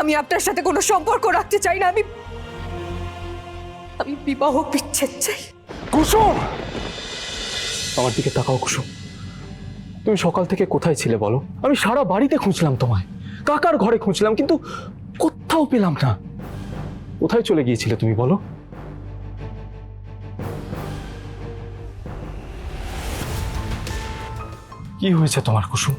আমি আপনার সাথে কোনো সম্পর্ক রাখতে চাই না। আমি বিবাহ বিচ্ছেদ চাই। কুসুম, আমার দিকে তাকাও কুসুম। তুমি সকাল থেকে কোথায় ছিলে বলো? আমি সারা বাড়িতে খুঁজলাম তোমায়, কাকার ঘরে খুঁজলাম, কিন্তু কোথাও পেলাম না। কোথায় চলে গিয়েছিলে তুমি বলো? কি হয়েছে তোমার কুসুম?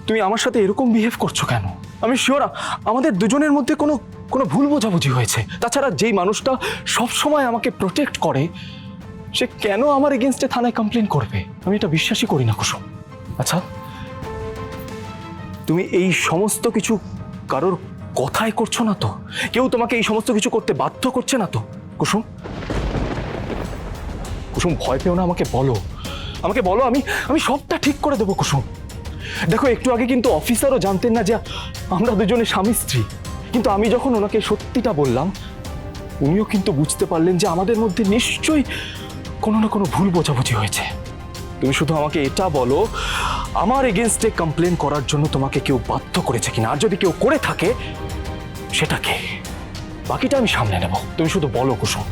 তুমি আমার সাথে এরকম বিহেভ করছো কেন? আমি শিওর আমাদের দুজনের মধ্যে কোনো কোনো ভুল বোঝাবুঝি হয়েছে। তাছাড়া যেই মানুষটা সব সময় আমাকে প্রোটেক্ট করে, সে কেন আমার এগেনস্টে থানায় কমপ্লেন করবে? আমি এটা বিশ্বাসই করি না কুসুম। আচ্ছা, তুমি এই সমস্ত কিছু কারোর কথাই করছো না তো? কেউ তোমাকে এই সমস্ত কিছু করতে বাধ্য করছে না তো কুসুম? কুসুম, ভয় পেও না, আমাকে বলো, আমাকে বলো, আমি সবটা ঠিক করে দেবো কুসুম। দেখো, একটু আগে কিন্তু অফিসারও জানতেন না যে আমরা দুজনে স্বামী স্ত্রী, কিন্তু আমি যখন ওনাকে সত্যিটা বললাম, উনিও কিন্তু বুঝতে পারলেন যে আমাদের মধ্যে নিশ্চয়ই কোনো না কোনো ভুল বোঝাবুঝি হয়েছে। তুমি শুধু আমাকে এটা বলো, আমার এগেনস্টে কমপ্লেন করার জন্য তোমাকে কেউ বাধ্য করেছে কিনা, আর যদি কেউ করে থাকে সেটা কে? বাকিটা আমি সামলে নেব, তুমি শুধু বলো কুসুম।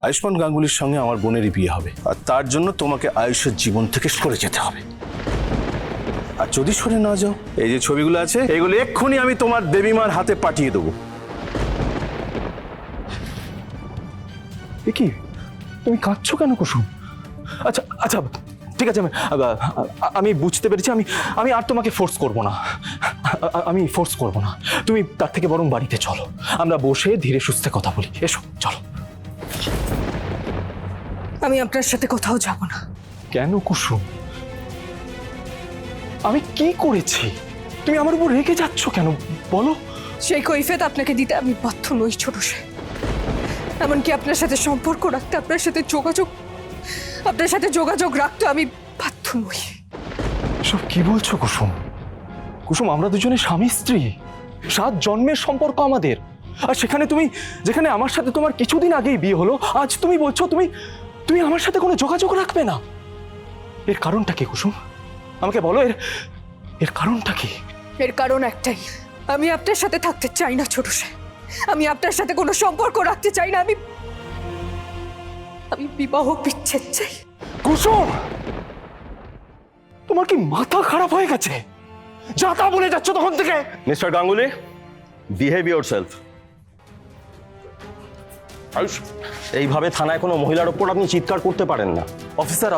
আয়ুষ্মান গাঙ্গুলির সঙ্গে আমার বোনেরই বিয়ে হবে, আর তার জন্য তোমাকে আয়ুষের জীবন থেকে সরে যেতে হবে। আর যদি সরে না যাও, এই যে ছবিগুলো আছে, এগুলো এক্ষুনি আমি তোমার দেবীমার হাতে পাঠিয়ে দেবো। এ কি, তুমি কাঁদছো কেন কুসুম? আচ্ছা আচ্ছা, ঠিক আছে, আমি বুঝতে পেরেছি। আমি আর তোমাকে ফোর্স করব না, আমি ফোর্স করব না। তুমি তার থেকে বরং বাড়িতে চলো, আমরা বসে ধীরে সুস্থে কথা বলি। এসো, চলো। আমি আপনার সাথে কোথাও যাব না। কেন কুসুম? আমি কি করেছি? তুমি আমার উপর রেগে যাচ্ছ কেন বলো? সেই কৈফিয়ত আপনাকে দিতে আমি বাধ্য নই ছোট সে। এমনকি আপনার সাথে সম্পর্ক রাখতে, আপনার সাথে যোগাযোগ রাখতে আমি বাধ্য নই। সব কি বলছো কুসুম? কুসুম, আমরা দুজনে স্বামী স্ত্রী, 7 জন্মের সম্পর্ক আমাদের। আর যেখানে আমার সাথে তোমার কিছুদিন আগেই বিয়ে হলো, আজ তুমি বলছো তুমি আমার সাথে কোনো যোগাযোগ রাখবে না। এর কারণটা কি কুসুম? আমাকে বলো, এর কারণটা কি? এর কারণ একটাই, আমি আপনার সাথে থাকতে চাই না ছোট সে। আমি আপনার সাথে কোনো সম্পর্ক রাখতে চাই না। আমি বিবাহ বিচ্ছেদ চাই। কুসুম, তোমার কি মাথা খারাপ হয়ে গেছে? যা তা বলে যাচ্ছ তখন থেকে। Mister Ganguly, behave yourself. Ayush, এইভাবে থানায় কোনো মহিলার ওপর আপনি চিৎকার করতে পারেন না। অফিসার,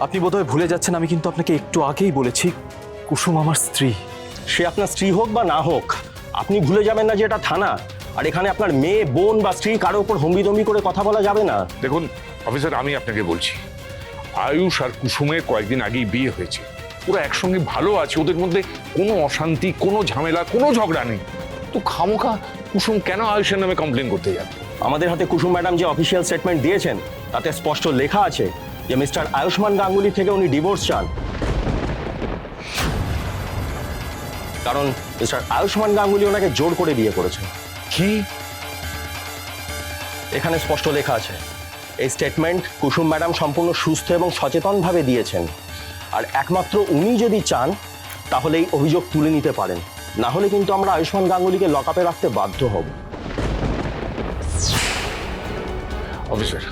আপনি বোধহয় ভুলে যাচ্ছেন, আমি কিন্তু আপনাকে একটু আগেই বলেছি কুসুম আমার স্ত্রী। সে আপনার স্ত্রী হোক বা না হোক, আপনি ভুলে যাবেন না যে এটা থানা, আর এখানে আপনার মেয়ে, বোন বা স্ত্রী কারো ওপর হম্বিদম্বি করে কথা বলা যাবে না। দেখুন অফিসার, আমি আপনাকে বলছি, আয়ুষ আর কুসুমের কয়েকদিন আগেই বিয়ে হয়েছে, ওরা একসঙ্গে ভালো আছে, ওদের মধ্যে কোনো অশান্তি, কোনো ঝামেলা, কোনো ঝগড়া নেই। তো খামোখা কুসুম কেন আয়ুষের নামে কমপ্লেন করতে যাবে? আমাদের হাতে কুসুম ম্যাডাম যে অফিসিয়াল স্টেটমেন্ট দিয়েছেন, তাতে স্পষ্ট লেখা আছে যে মিস্টার আয়ুষ্মান গাঙ্গুলি থেকে উনি ডিভোর্স চান। কারণ মিস্টার আয়ুষ্মান গাঙ্গুলি ওনাকে জোর করে বিয়ে করেছেন। কি? এখানে স্পষ্ট লেখা আছে, এই স্টেটমেন্ট কুসুম ম্যাডাম সম্পূর্ণ সুস্থ এবং সচেতনভাবে দিয়েছেন, আর একমাত্র উনি যদি চান তাহলে এই অভিযোগ তুলে নিতে পারেন, না হলে কিন্তু আমরা আয়ুষ্মান গাঙ্গুলিকে লকআপে রাখতে বাধ্য হব। অফিসার,